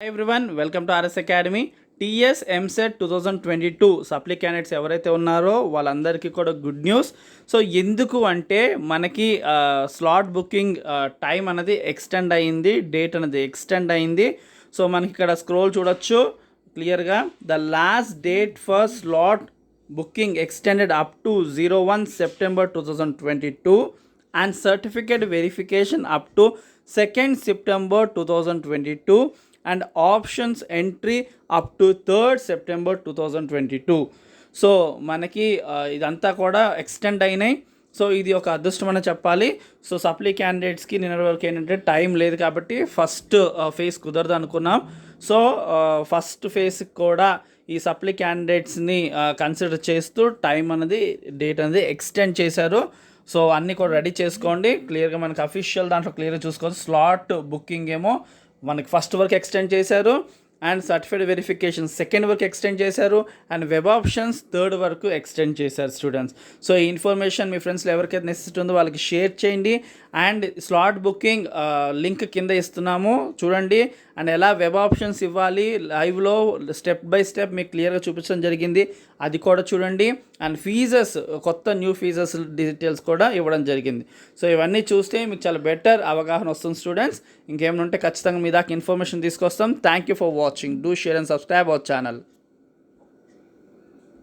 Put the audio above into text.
Hi everyone, welcome to RS academy. TS EAMCET 2022 supply candidates ఎవరైతే ఉన్నారో వాళ్ళందరికీ కూడా గుడ్ న్యూస్. సో ఎందుకు అంటే మనకి స్లాట్ బుకింగ్ టైం అనేది ఎక్స్టెండ్ అయ్యింది, డేట్ అనేది ఎక్స్టెండ్ అయ్యింది. సో మనకి ఇక్కడ స్క్రోల్ చూడొచ్చు క్లియర్గా. The last date for slot booking extended up to 01 September 2022 and certificate verification up to 2nd September 2022 and options entry up to 3rd September 2022. So మనకి ఇదంతా కూడా ఎక్స్టెండ్ అయినాయి. సో ఇది ఒక అదృష్టం అని చెప్పాలి. సో సప్లీ క్యాండిడేట్స్కి నిన్న వరకు ఏంటంటే టైం లేదు కాబట్టి ఫస్ట్ ఫేజ్ కుదరదు అనుకున్నాం. సో ఫస్ట్ ఫేజ్కి కూడా ఈ సప్లీ క్యాండిడేట్స్ని కన్సిడర్ చేస్తూ టైం అనేది డేట్ అనేది ఎక్స్టెండ్ చేశారు. సో అన్నీ కూడా రెడీ చేసుకోండి. క్లియర్గా మనకి అఫీషియల్ దాంట్లో క్లియర్గా చూసుకోవచ్చు. స్లాట్ బుకింగ్ ఏమో మనకి ఫస్ట్ వరకు ఎక్స్టెండ్ చేశారు, అండ్ సర్టిఫికేట్ వెరిఫికేషన్ సెకండ్ వరకు ఎక్స్టెండ్ చేశారు, అండ్ వెబ్ ఆప్షన్స్ థర్డ్ వరకు ఎక్స్టెండ్ చేశారు స్టూడెంట్స్. సో ఈ ఇన్ఫర్మేషన్ మీ ఫ్రెండ్స్లో ఎవరికైతే నెసెసిటీ ఉందో వాళ్ళకి షేర్ చేయండి. అండ్ స్లాట్ బుకింగ్ లింక్ కింద ఇస్తున్నాము చూడండి. అండ్ ఎలా వెబ్ ఆప్షన్స్ ఇవ్వాలి లైవ్లో స్టెప్ బై స్టెప్ మీకు క్లియర్గా చూపించడం జరిగింది, అది కూడా చూడండి. అండ్ ఫీజెస్, కొత్త న్యూ ఫీజెస్ డీటెయిల్స్ కూడా ఇవ్వడం జరిగింది. సో ఇవన్నీ చూస్తే మీకు చాలా బెటర్ అవగాహన వస్తుంది స్టూడెంట్స్. ఇంకేమైనా ఉంటే ఖచ్చితంగా మీ దాకా ఇన్ఫర్మేషన్ తీసుకొస్తాం. Thank you for watching. Do share and subscribe our channel.